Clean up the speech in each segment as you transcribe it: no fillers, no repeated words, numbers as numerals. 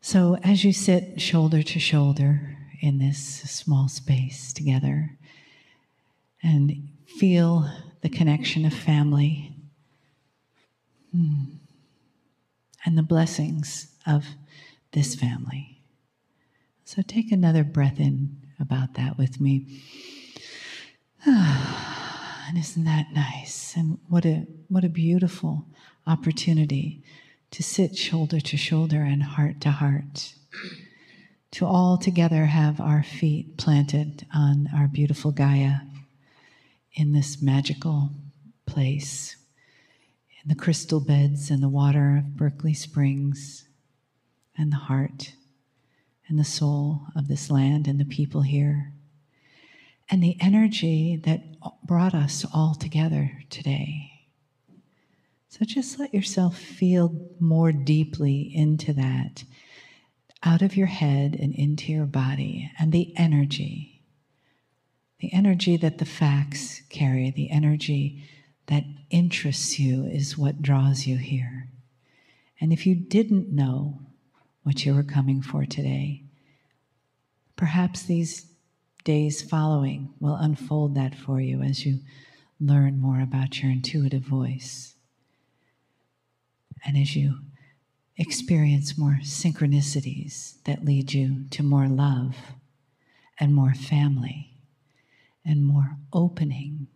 So as you sit shoulder to shoulder in this small space together and feel the connection of family and the blessings of this family. So take another breath in about that with me. And isn't that nice? And what a beautiful opportunity to sit shoulder to shoulder and heart to heart, to all together have our feet planted on our beautiful Gaia in this magical place, in the crystal beds and the water of Berkeley Springs, and the heart and the soul of this land and the people here, and the energy that brought us all together today. So just let yourself feel more deeply into that, out of your head and into your body, and the energy that the facts carry, the energy that interests you is what draws you here. And if you didn't know what you were coming for today, perhaps these days following will unfold that for you as you learn more about your intuitive voice. And as you experience more synchronicities that lead you to more love and more family and more opening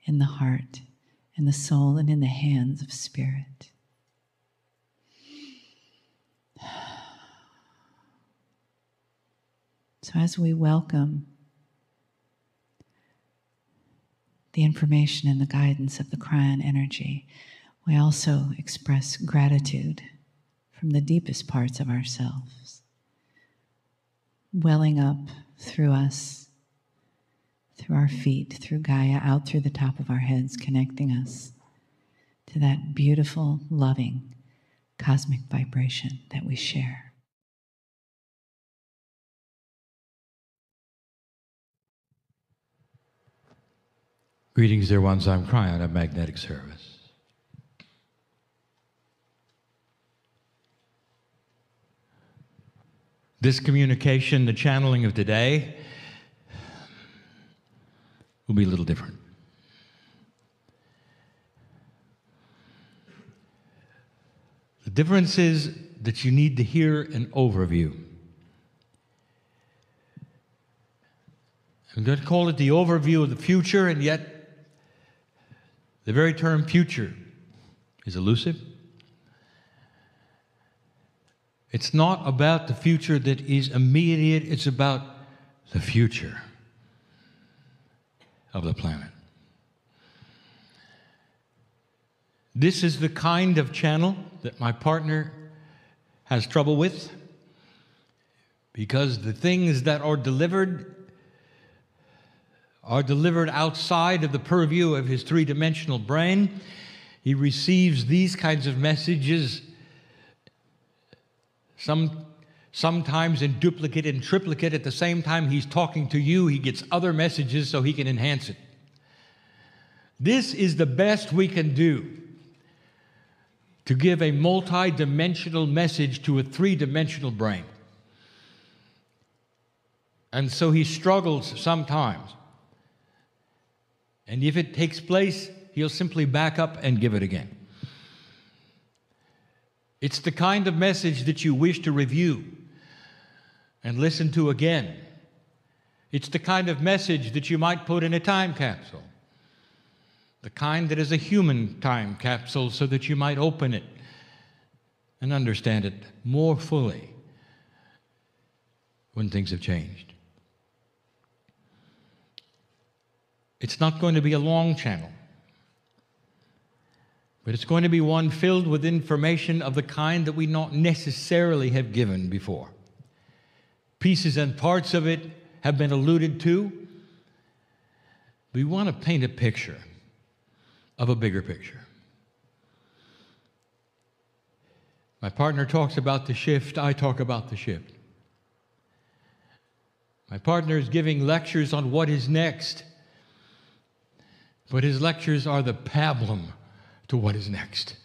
in the heart and the soul and in the hands of spirit. So as we welcome the information and the guidance of the Kryon energy, we also express gratitude from the deepest parts of ourselves, welling up through us, through our feet, through Gaia, out through the top of our heads, connecting us to that beautiful, loving, cosmic vibration that we share. Greetings, dear ones. I'm Kryon of Magnetic Service. This communication, the channeling of today, will be a little different. The difference is that you need to hear an overview. I'm going to call it the overview of the future, and yet the very term future is elusive. It's not about the future that is immediate, it's about the future of the planet. This is the kind of channel that my partner has trouble with, because the things that are delivered outside of the purview of his three-dimensional brain. He receives these kinds of messages sometimes in duplicate and triplicate. At the same time he's talking to you, he gets other messages so he can enhance it. This is the best we can do to give a multi-dimensional message to a three-dimensional brain. And so he struggles sometimes. And if it takes place, he'll simply back up and give it again. It's the kind of message that you wish to review and listen to again. It's the kind of message that you might put in a time capsule. The kind that is a human time capsule, so that you might open it and understand it more fully when things have changed. It's not going to be a long channel, but it's going to be one filled with information of the kind that we not necessarily have given before. Pieces and parts of it have been alluded to. We want to paint a picture of a bigger picture. My partner talks about the shift, I talk about the shift. My partner is giving lectures on what is next, but his lectures are the pablum to what is next.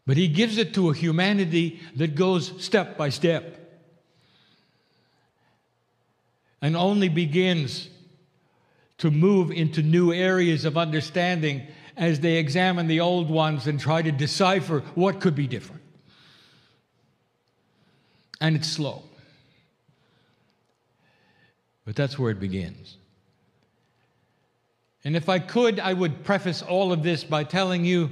But he gives it to a humanity that goes step by step and only begins to move into new areas of understanding as they examine the old ones and try to decipher what could be different. And it's slow. But that's where it begins. And if I could, I would preface all of this by telling you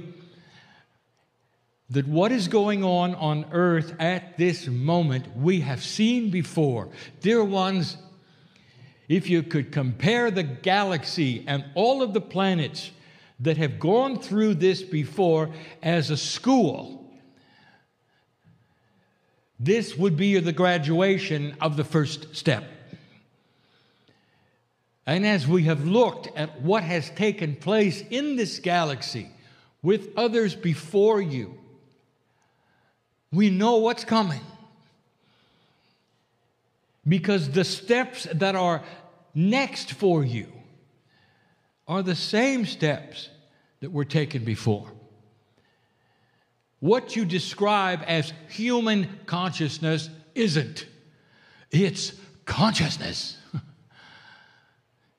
that what is going on earth at this moment, we have seen before. Dear ones, if you could compare the galaxy and all of the planets that have gone through this before as a school, this would be the graduation of the first step. And as we have looked at what has taken place in this galaxy with others before you, we know what's coming. Because the steps that are next for you are the same steps that were taken before. What you describe as human consciousness isn't. It's consciousness.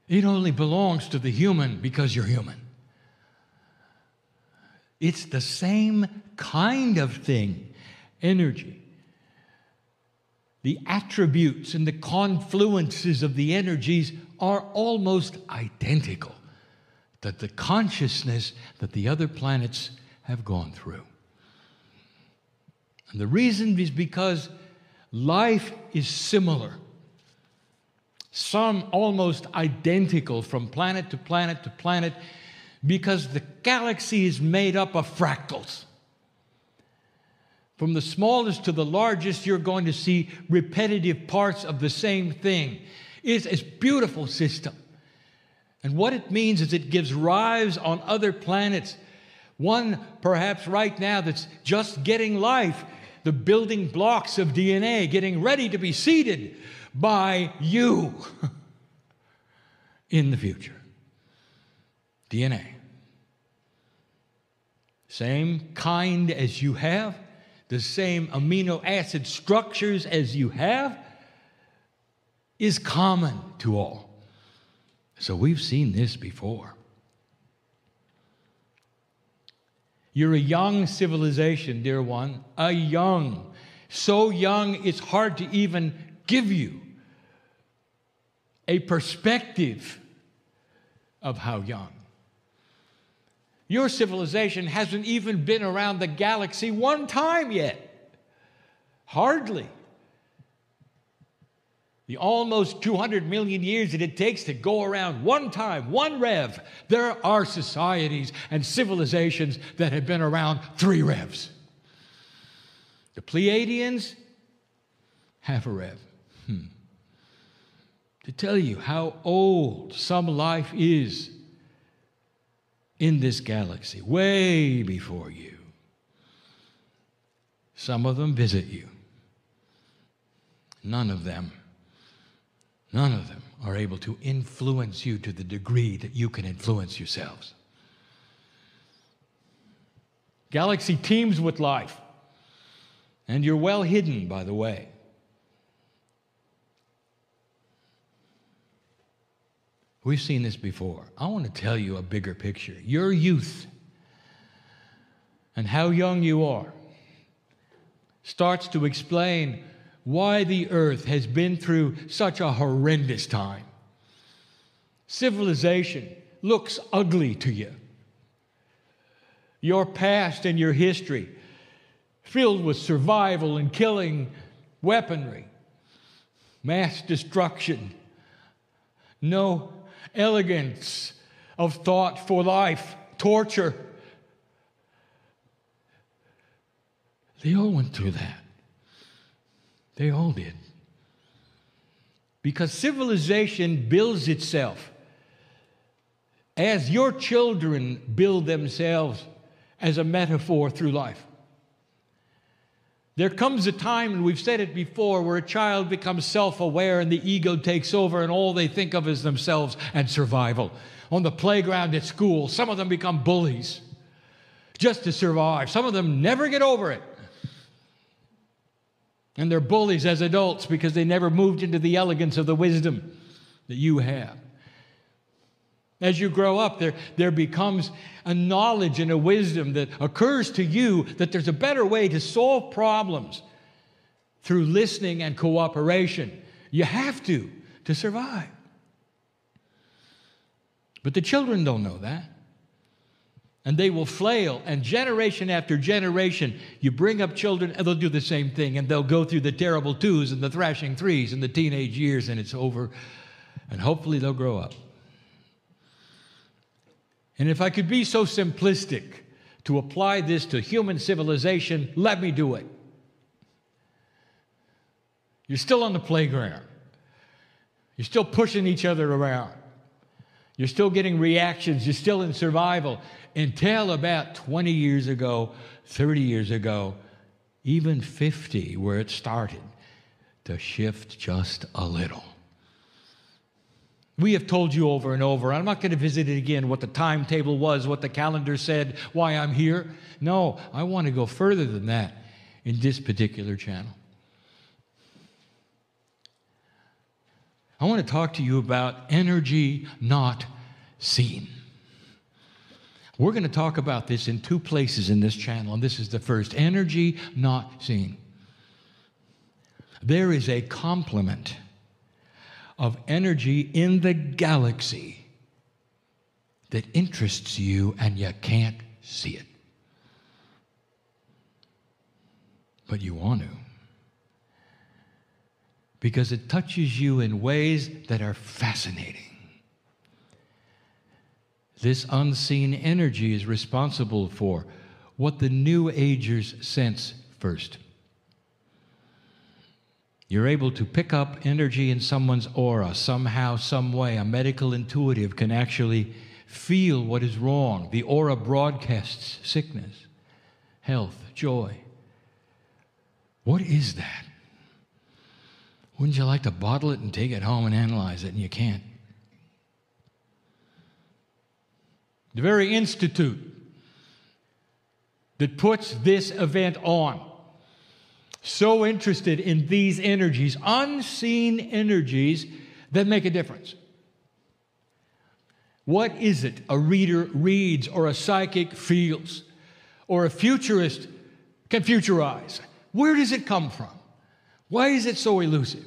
It only belongs to the human because you're human. It's the same kind of thing, energy. The attributes and the confluences of the energies are almost identical to the consciousness that the other planets have gone through. And the reason is because life is similar. Some almost identical from planet to planet to planet, because the galaxy is made up of fractals. From the smallest to the largest, you're going to see repetitive parts of the same thing. It's a beautiful system. And what it means is it gives rise on other planets. One, perhaps right now, that's just getting life, the building blocks of DNA, getting ready to be seeded by you in the future. DNA. Same kind as you have, the same amino acid structures as you have, is common to all. So we've seen this before. You're a young civilization, dear one, so young it's hard to even give you a perspective of how young. Your civilization hasn't even been around the galaxy one time yet. Hardly. The almost 200 million years that it takes to go around one time, one rev. There are societies and civilizations that have been around 3 revs. The Pleiadians, half a rev. To tell you how old some life is in this galaxy, way before you. Some of them visit you. None of them are able to influence you to the degree that you can influence yourselves. Galaxy teems with life, and you're well hidden, by the way. We've seen this before. I want to tell you a bigger picture. Your youth and how young you are starts to explain why the earth has been through such a horrendous time. Civilization looks ugly to you. Your past and your history filled with survival and killing, weaponry, mass destruction, no elegance of thought for life, torture. They all went through that. They all did. Because civilization builds itself as your children build themselves as a metaphor through life. There comes a time, and we've said it before, where a child becomes self-aware and the ego takes over and all they think of is themselves and survival. On the playground at school, some of them become bullies. just to survive. Some of them never get over it. And they're bullies as adults because they never moved into the elegance of the wisdom that you have. As you grow up, there becomes a knowledge and a wisdom that occurs to you that there's a better way to solve problems through listening and cooperation. You have to survive. But the children don't know that. And they will flail, and generation after generation, you bring up children, and they'll do the same thing, and they'll go through the terrible 2s and the thrashing 3s and the teenage years, and it's over, and hopefully they'll grow up. And if I could be so simplistic to apply this to human civilization, let me do it. You're still on the playground. You're still pushing each other around. You're still getting reactions. You're still in survival. Until about 20 years ago, 30 years ago, even 50, where it started to shift just a little. We have told you over and over, I'm not going to visit it again, what the timetable was, what the calendar said, why I'm here. No, I want to go further than that in this particular channel. I want to talk to you about energy not seen. We're going to talk about this in 2 places in this channel, and this is the first. Energy not seen. There is a complement of energy in the galaxy that interests you, and you can't see it. But you want to. Because it touches you in ways that are fascinating. This unseen energy is responsible for what the New Agers sense first. You're able to pick up energy in someone's aura somehow, some way. A medical intuitive can actually feel what is wrong. The aura broadcasts sickness, health, joy. What is that? Wouldn't you like to bottle it and take it home and analyze it, and you can't? The very institute that puts this event on, so interested in these energies, unseen energies that make a difference. What is it a reader reads, or a psychic feels, or a futurist can futurize? Where does it come from? Why is it so elusive?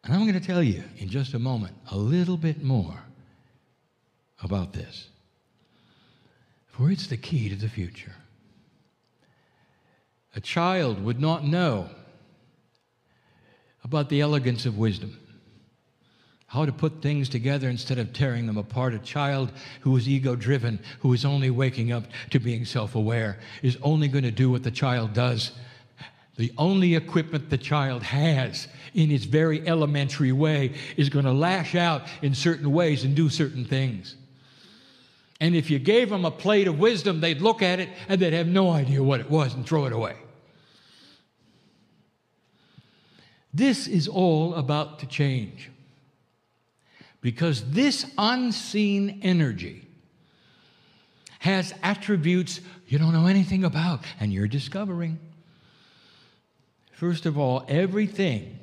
And I'm going to tell you in just a moment a little bit more about this. For it's the key to the future. A child would not know about the elegance of wisdom, how to put things together instead of tearing them apart. A child who is ego-driven, who is only waking up to being self-aware, is only going to do what the child does. The only equipment the child has in its very elementary way is going to lash out in certain ways and do certain things. And if you gave them a plate of wisdom, they'd look at it and they'd have no idea what it was and throw it away. This is all about to change. Because this unseen energy has attributes you don't know anything about, and you're discovering. First of all, everything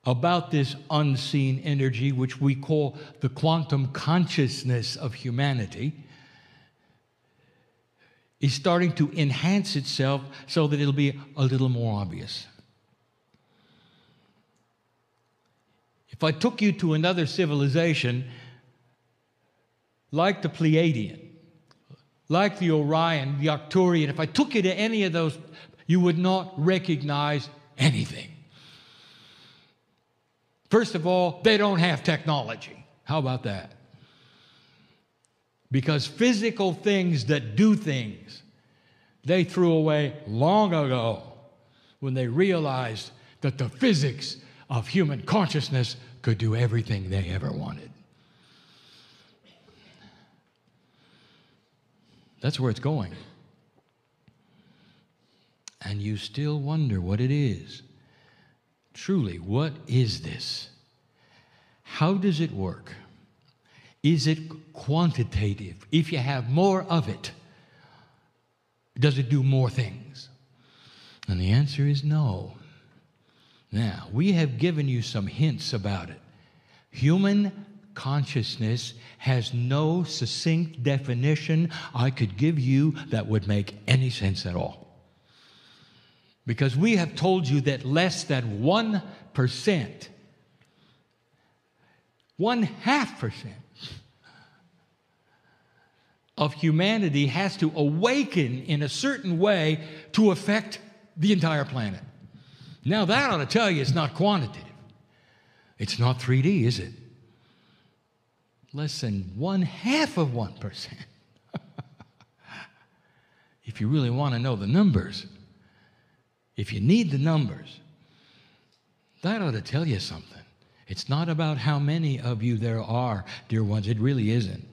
about this unseen energy, which we call the quantum consciousness of humanity, is starting to enhance itself so that it'll be a little more obvious. If I took you to another civilization, like the Pleiadian, like the Orion, the Arcturian, if I took you to any of those, you would not recognize anything. First of all, they don't have technology. How about that? Because physical things that do things, they threw away long ago when they realized that the physics of human consciousness could do everything they ever wanted. That's where it's going. And you still wonder what it is. Truly, what is this? How does it work? Is it quantitative? If you have more of it, does it do more things? And the answer is no. Now, we have given you some hints about it. Human consciousness has no succinct definition I could give you that would make any sense at all. Because we have told you that less than 1%, 0.5% of humanity has to awaken in a certain way to affect the entire planet. Now that ought to tell you it's not quantitative. It's not 3D, is it? Less than 0.5%. If you really want to know the numbers, if you need the numbers, that ought to tell you something. It's not about how many of you there are, dear ones. It really isn't.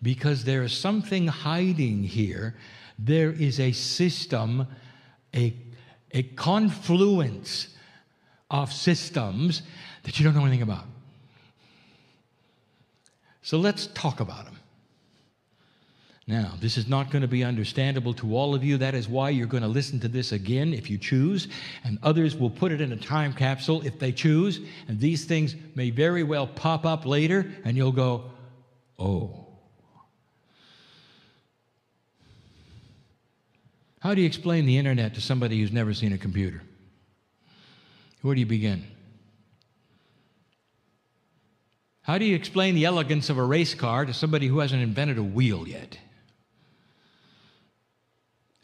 Because there is something hiding here. There is a system, a confluence of systems that you don't know anything about. So let's talk about them. Now, this is not going to be understandable to all of you. That is why you're going to listen to this again if you choose, and others will put it in a time capsule if they choose, and these things may very well pop up later, and you'll go, oh. How do you explain the internet to somebody who's never seen a computer? Where do you begin? How do you explain the elegance of a race car to somebody who hasn't invented a wheel yet?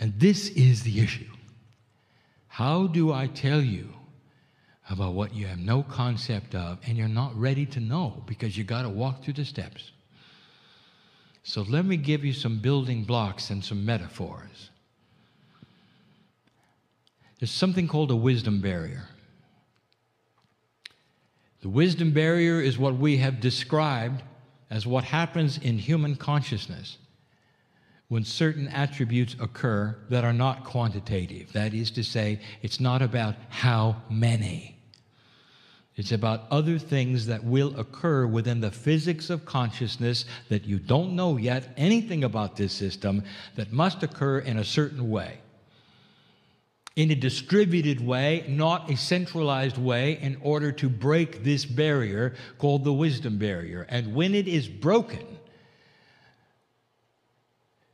And this is the issue. How do I tell you about what you have no concept of and you're not ready to know because you got to walk through the steps? So let me give you some building blocks and some metaphors. There's something called a wisdom barrier. The wisdom barrier is what we have described as what happens in human consciousness when certain attributes occur that are not quantitative. That is to say, it's not about how many. It's about other things that will occur within the physics of consciousness that you don't know yet anything about this system that must occur in a certain way. In a distributed way, not a centralized way, in order to break this barrier called the wisdom barrier. And when it is broken,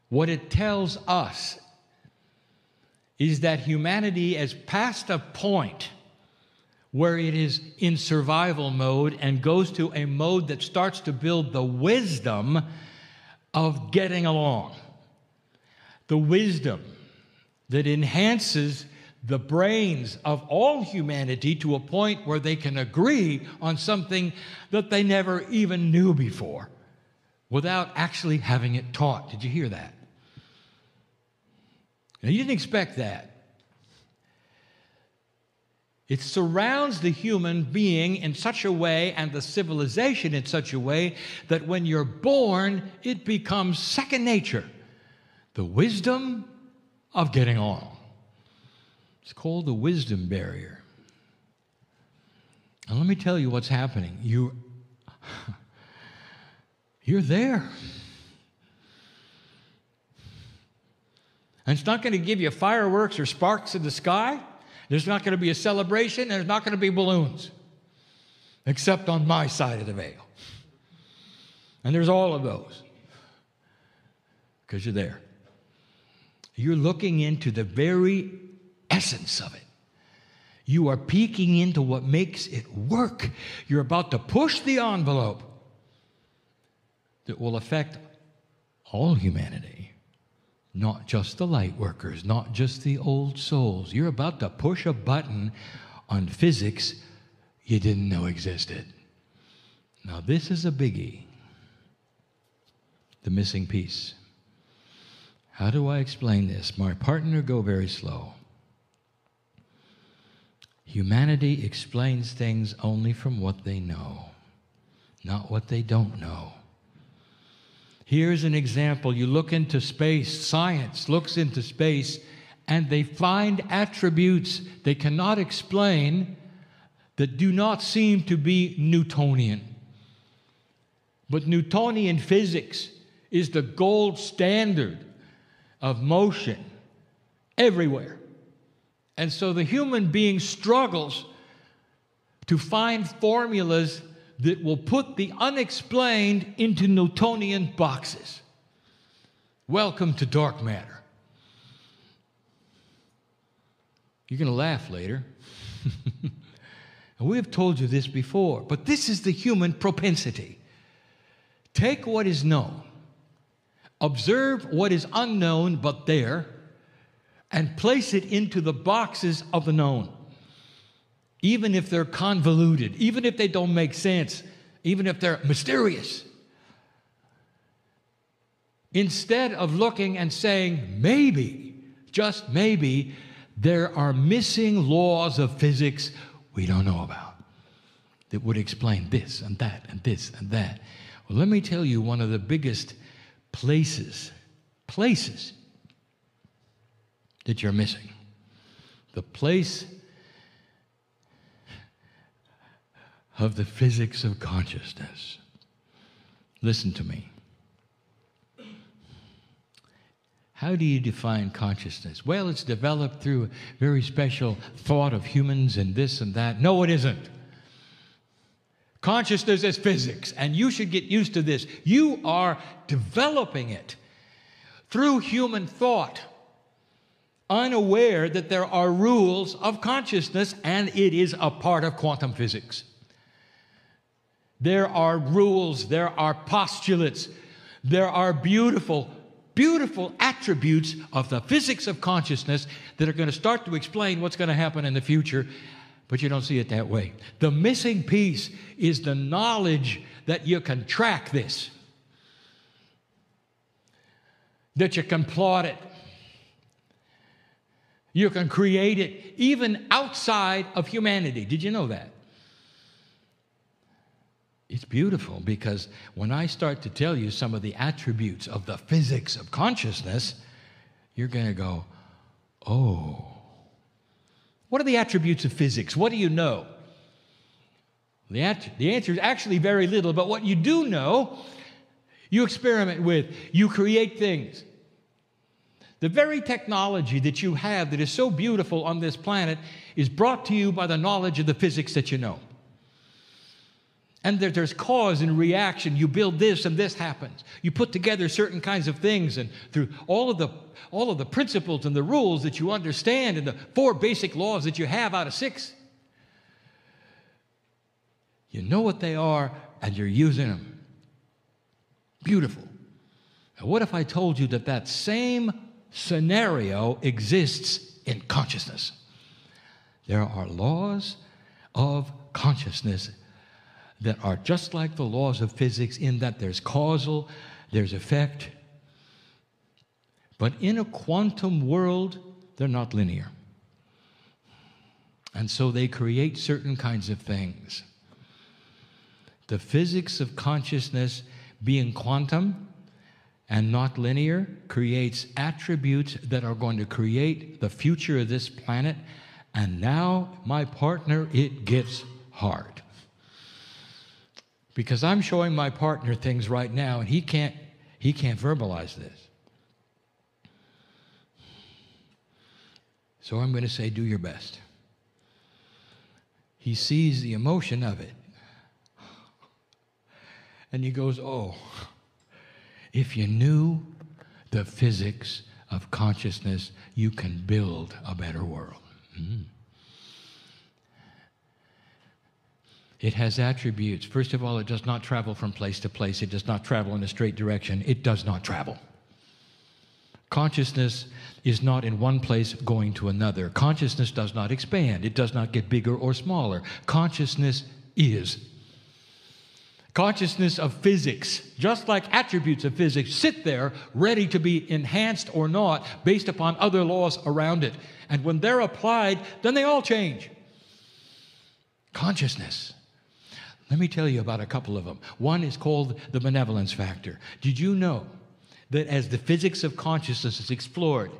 what it tells us is that humanity has passed a point where it is in survival mode and goes to a mode that starts to build the wisdom of getting along. The wisdom that enhances the brains of all humanity to a point where they can agree on something that they never even knew before without actually having it taught. Did you hear that? Now, you didn't expect that. It surrounds the human being in such a way and the civilization in such a way that when you're born, it becomes second nature. The wisdom of getting along. It's called the wisdom barrier. And let me tell you what's happening. You're there. And it's not going to give you fireworks or sparks in the sky. There's not going to be a celebration, and there's not going to be balloons, except on my side of the veil. And there's all of those, because you're there. You're looking into the very essence of it. You are peeking into what makes it work. You're about to push the envelope that will affect all humanity. Not just the light workers, not just the old souls. You're about to push a button on physics you didn't know existed. Now, this is a biggie. The missing piece. How do I explain this? My partner, go very slow. Humanity explains things only from what they know, not what they don't know. Here's an example. You look into space, science looks into space, and they find attributes they cannot explain that do not seem to be Newtonian. But Newtonian physics is the gold standard of motion everywhere. And so the human being struggles to find formulas that will put the unexplained into Newtonian boxes. Welcome to dark matter. You're going to laugh later. And we have told you this before, but this is the human propensity. Take what is known, observe what is unknown but there, and place it into the boxes of the known. Even if they're convoluted, even if they don't make sense, even if they're mysterious. Instead of looking and saying, maybe, just maybe, there are missing laws of physics we don't know about that would explain this and that and this and that. Well, let me tell you one of the biggest places that you're missing. The place of the physics of consciousness. Listen to me. How do you define consciousness? Well, it's developed through a very special thought of humans and this and that. No, it isn't. Consciousness is physics, and you should get used to this. You are developing it through human thought, unaware that there are rules of consciousness, and it is a part of quantum physics. There are rules, there are postulates, there are beautiful attributes of the physics of consciousness that are going to start to explain what's going to happen in the future, but you don't see it that way. The missing piece is the knowledge that you can track this, that you can plot it, you can create it, even outside of humanity. Did you know that? It's beautiful, because when I start to tell you some of the attributes of the physics of consciousness, you're going to go, oh. What are the attributes of physics? What do you know? The answer is actually very little, but what you do know, you experiment with, you create things. The very technology that you have that is so beautiful on this planet is brought to you by the knowledge of the physics that you know. And there's cause and reaction. You build this and this happens. You put together certain kinds of things, and through all of the principles and the rules that you understand and the 4 basic laws that you have out of 6, you know what they are and you're using them. Beautiful. Now, what if I told you that that same scenario exists in consciousness? There are laws of consciousness that are just like the laws of physics, in that there's causal, there's effect. But in a quantum world, they're not linear. And so they create certain kinds of things. The physics of consciousness, being quantum and not linear, creates attributes that are going to create the future of this planet. And now, my partner, it gets hard. Because I'm showing my partner things right now, and he can't verbalize this. So I'm going to say, do your best. He sees the emotion of it. And he goes, oh, if you knew the physics of consciousness, you can build a better world. It has attributes. First of all, it does not travel from place to place. It does not travel in a straight direction. It does not travel. Consciousness is not in one place going to another. Consciousness does not expand. It does not get bigger or smaller. Consciousness is. Consciousness of physics, just like attributes of physics, sit there ready to be enhanced or not based upon other laws around it. And when they're applied, then they all change. Consciousness. Let me tell you about a couple of them. One is called the benevolence factor. Did you know that as the physics of consciousness is explored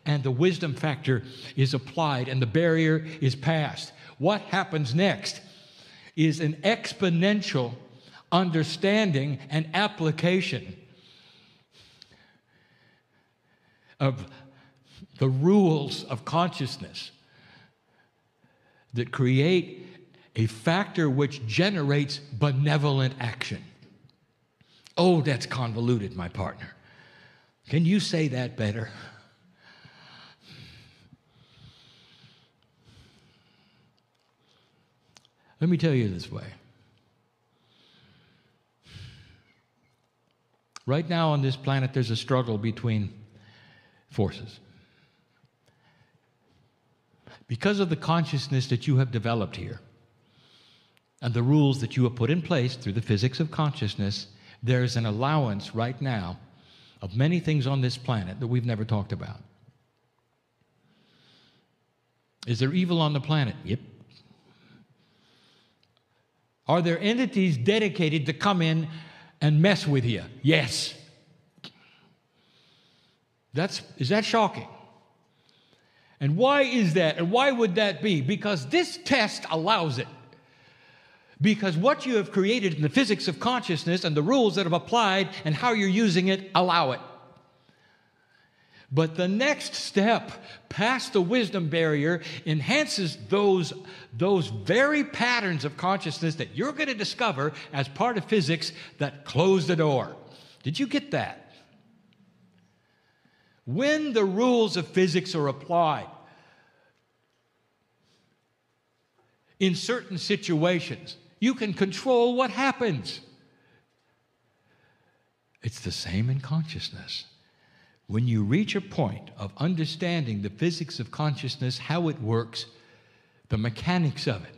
and the wisdom factor is applied and the barrier is passed, what happens next is an exponential understanding, and application of the rules of consciousness that create a factor which generates benevolent action. Oh, that's convoluted, my partner. Can you say that better? Let me tell you this way. Right now on this planet, there's a struggle between forces. Because of the consciousness that you have developed here and the rules that you have put in place through the physics of consciousness, there's an allowance right now of many things on this planet that we've never talked about. Is there evil on the planet? Yep. Are there entities dedicated to come in and mess with you? Yes. Is that shocking? And why is that? And why would that be? Because this test allows it. Because what you have created in the physics of consciousness and the rules that have applied and how you're using it allow it. But the next step past the wisdom barrier enhances those very patterns of consciousness that you're going to discover as part of physics that close the door. Did you get that? When the rules of physics are applied in certain situations, you can control what happens. It's the same in consciousness. When you reach a point of understanding the physics of consciousness, how it works, the mechanics of it,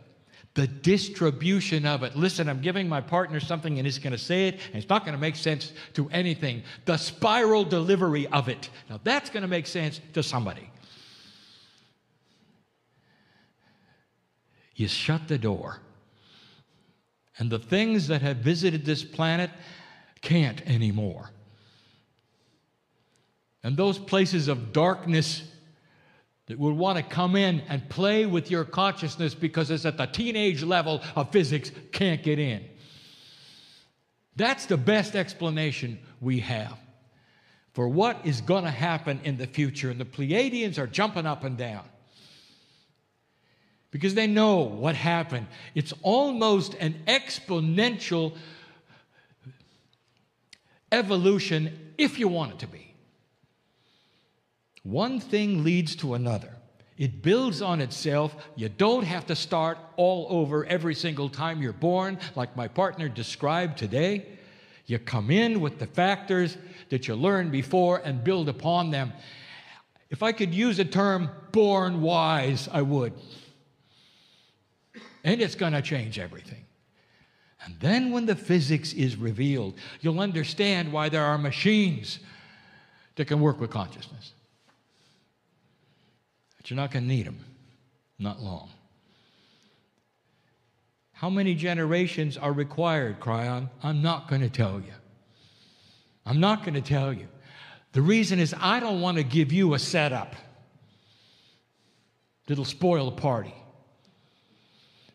the distribution of it. Listen, I'm giving my partner something and he's going to say it and it's not going to make sense to anything. The spiral delivery of it. Now that's going to make sense to somebody. You shut the door. And the things that have visited this planet can't anymore. And those places of darkness that would want to come in and play with your consciousness because it's at the teenage level of physics can't get in. That's the best explanation we have for what is going to happen in the future. And the Pleiadians are jumping up and down because they know what happened. It's almost an exponential evolution if you want it to be. One thing leads to another. It builds on itself. You don't have to start all over every single time you're born, like my partner described today. You come in with the factors that you learned before and build upon them. If I could use a term, born wise, I would. And it's going to change everything. And then when the physics is revealed, you'll understand why there are machines that can work with consciousness. But you're not going to need them. Not long. How many generations are required, Kryon? I'm not going to tell you. I'm not going to tell you. The reason is I don't want to give you a setup that'll spoil the party.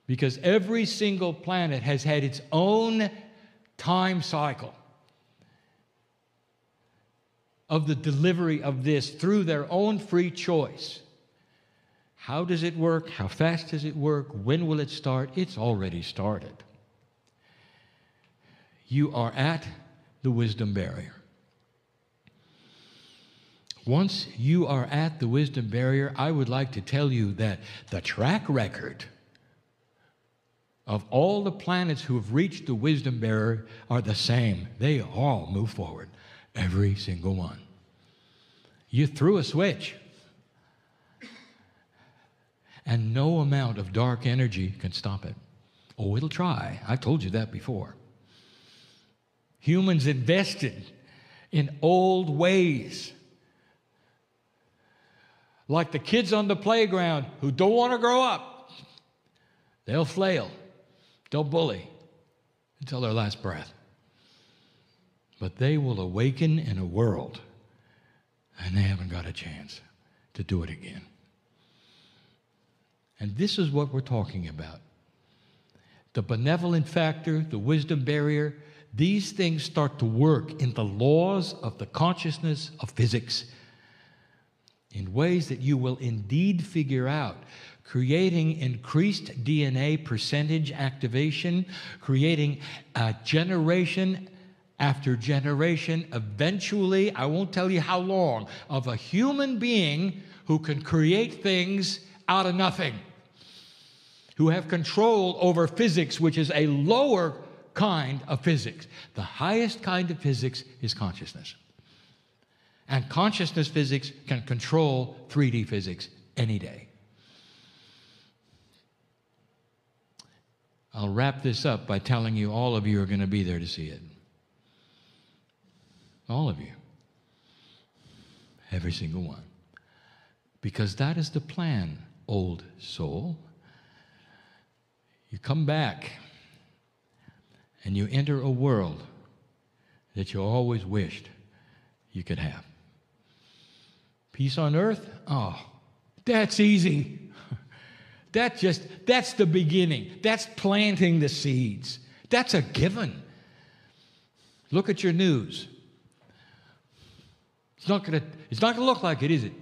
Because every single planet has had its own time cycle of the delivery of this through their own free choice. How does it work? How fast does it work? When will it start? It's already started. You are at the wisdom barrier. Once you are at the wisdom barrier, I would like to tell you that the track record of all the planets who have reached the wisdom barrier are the same. They all move forward, every single one. You threw a switch, and no amount of dark energy can stop it. Oh, it'll try. I've told you that before. Humans invested in old ways, like the kids on the playground who don't want to grow up. They'll flail. They'll bully until their last breath. But they will awaken in a world, and they haven't got a chance to do it again. And this is what we're talking about. the benevolent factor, the wisdom barrier, these things start to work in the laws of the consciousness of physics in ways that you will indeed figure out, creating increased DNA percentage activation, creating a generation after generation, eventually, I won't tell you how long, of a human being who can create things out of nothing, who have control over physics, which is a lower kind of physics. The highest kind of physics is consciousness. And consciousness physics can control 3D physics any day. I'll wrap this up by telling you all of you are going to be there to see it. All of you. Every single one. Because that is the plan, old soul. You come back and you enter a world that you always wished you could have. Peace on earth? Oh, that's easy. That's the beginning. That's planting the seeds. That's a given. Look at your news. It's not going to look like it, is it?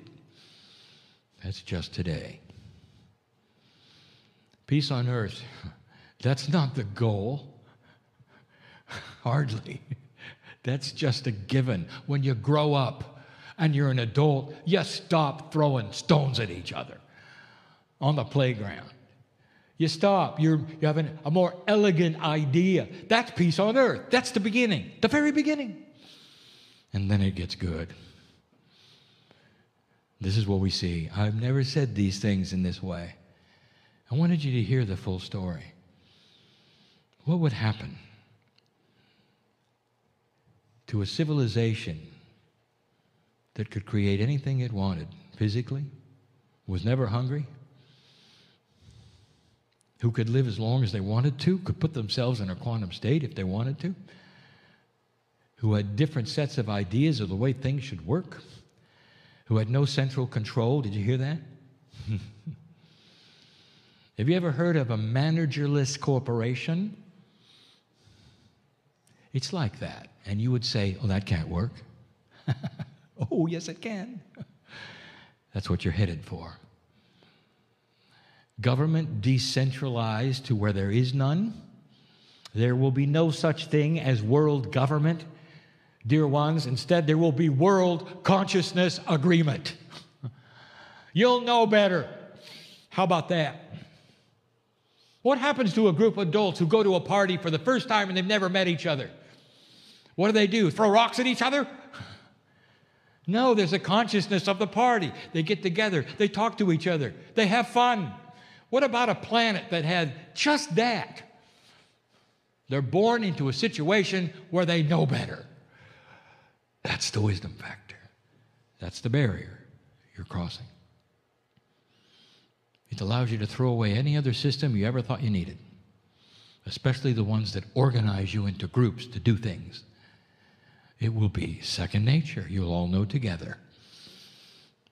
That's just today. Peace on earth. That's not the goal. Hardly. That's just a given. When you grow up and you're an adult, you stop throwing stones at each other on the playground. You stop. You have a more elegant idea. That's peace on earth. That's the beginning, the very beginning. And then it gets good. This is what we see. I've never said these things in this way. I wanted you to hear the full story. What would happen to a civilization that could create anything it wanted physically, was never hungry, who could live as long as they wanted to, could put themselves in a quantum state if they wanted to, who had different sets of ideas of the way things should work, who had no central control? Did you hear that? Have you ever heard of a managerless corporation? It's like that. And you would say, oh, that can't work. Oh, yes, it can. That's what you're headed for. Government decentralized to where there is none. There will be no such thing as world government, dear ones. Instead, there will be world consciousness agreement. You'll know better. How about that? What happens to a group of adults who go to a party for the first time and they've never met each other? What do? Throw rocks at each other? No, there's a consciousness of the party. They get together. They talk to each other. They have fun. What about a planet that had just that? They're born into a situation where they know better. That's the wisdom factor. That's the barrier you're crossing. It allows you to throw away any other system you ever thought you needed, especially the ones that organize you into groups to do things. It will be second nature. You'll all know together.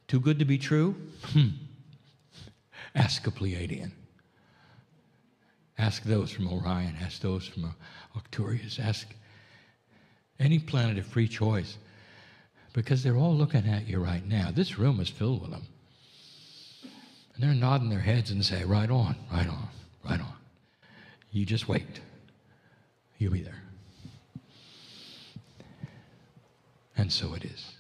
Too good to be true? Ask a Pleiadian. Ask those from Orion. Ask those from Arcturus. Ask any planet of free choice, because they're all looking at you right now. This room is filled with them. And they're nodding their heads and say, right on, right on, right on. You just wait. You'll be there. And so it is.